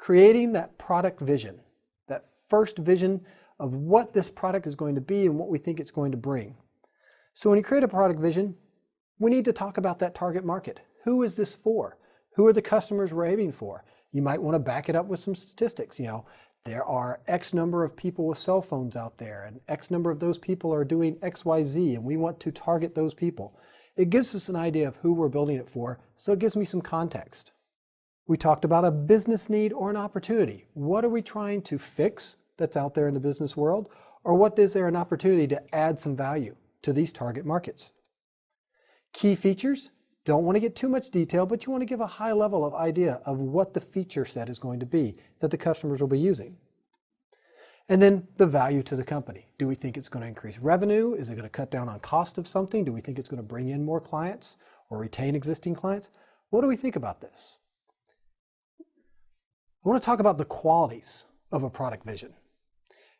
creating that product vision, that first vision of what this product is going to be and what we think it's going to bring. So when you create a product vision, we need to talk about that target market. Who is this for? Who are the customers we're aiming for? You might want to back it up with some statistics. There are X number of people with cell phones out there, and X number of those people are doing XYZ, and we want to target those people. It gives us an idea of who we're building it for, so it gives me some context. We talked about a business need or an opportunity. What are we trying to fix that's out there in the business world? Or what is there an opportunity to add some value to these target markets? Key features. Don't want to get too much detail, but you want to give a high level of idea of what the feature set is going to be that the customers will be using. And then the value to the company. Do we think it's going to increase revenue? Is it going to cut down on cost of something? Do we think it's going to bring in more clients or retain existing clients? What do we think about this? I want to talk about the qualities of a product vision.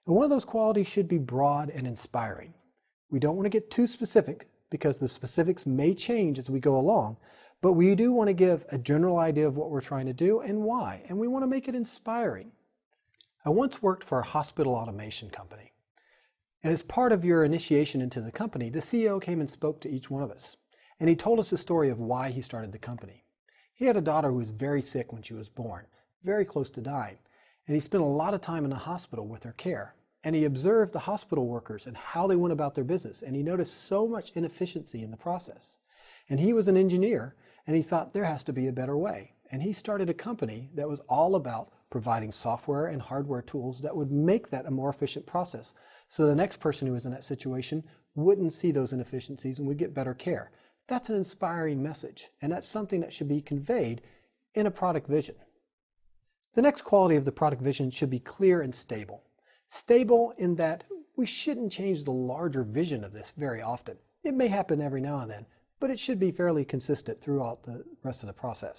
And one of those qualities should be broad and inspiring. We don't want to get too specific, because the specifics may change as we go along, but we do want to give a general idea of what we're trying to do and why, and we want to make it inspiring. I once worked for a hospital automation company, and as part of your initiation into the company, the CEO came and spoke to each one of us, and he told us the story of why he started the company. He had a daughter who was very sick when she was born, very close to dying, and he spent a lot of time in the hospital with her care. And he observed the hospital workers and how they went about their business. And he noticed so much inefficiency in the process. And he was an engineer, and he thought there has to be a better way. And he started a company that was all about providing software and hardware tools that would make that a more efficient process. So the next person who was in that situation wouldn't see those inefficiencies and would get better care. That's an inspiring message. And that's something that should be conveyed in a product vision. The next quality of the product vision should be clear and stable. Stable in that we shouldn't change the larger vision of this very often. It may happen every now and then, but it should be fairly consistent throughout the rest of the process.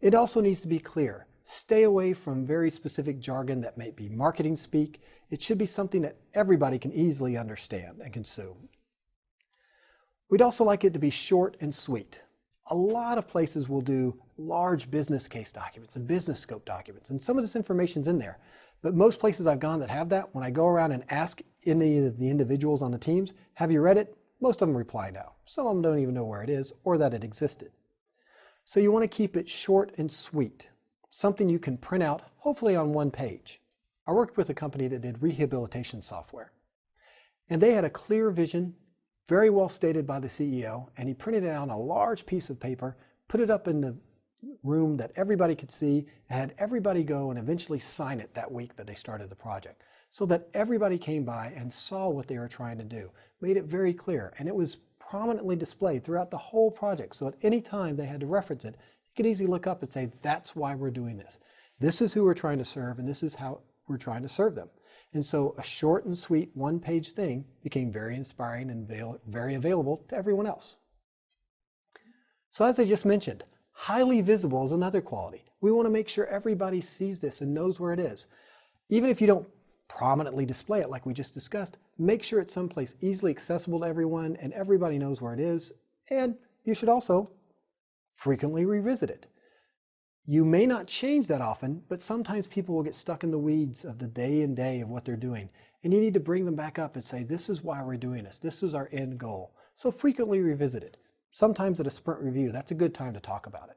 It also needs to be clear. Stay away from very specific jargon that may be marketing speak. It should be something that everybody can easily understand and consume. We'd also like it to be short and sweet. A lot of places will do large business case documents and business scope documents, and some of this information's in there. But most places I've gone that have that, when I go around and ask any of the individuals on the teams, have you read it? Most of them reply no. Some of them don't even know where it is or that it existed. So you want to keep it short and sweet, something you can print out, hopefully on one page. I worked with a company that did rehabilitation software, and they had a clear vision, very well stated by the CEO, and he printed it out on a large piece of paper, put it up in the room that everybody could see, and had everybody go and eventually sign it that week that they started the project, so that everybody came by and saw what they were trying to do, made it very clear, and it was prominently displayed throughout the whole project, so at any time they had to reference it, you could easily look up and say, that's why we're doing this. This is who we're trying to serve, and this is how we're trying to serve them. And so a short and sweet one-page thing became very inspiring and very available to everyone else. So as I just mentioned, highly visible is another quality. We want to make sure everybody sees this and knows where it is. Even if you don't prominently display it like we just discussed, make sure it's someplace easily accessible to everyone and everybody knows where it is. And you should also frequently revisit it. You may not change that often, but sometimes people will get stuck in the weeds of the day and day of what they're doing. And you need to bring them back up and say, this is why we're doing this. This is our end goal. So frequently revisit it. Sometimes at a sprint review, that's a good time to talk about it.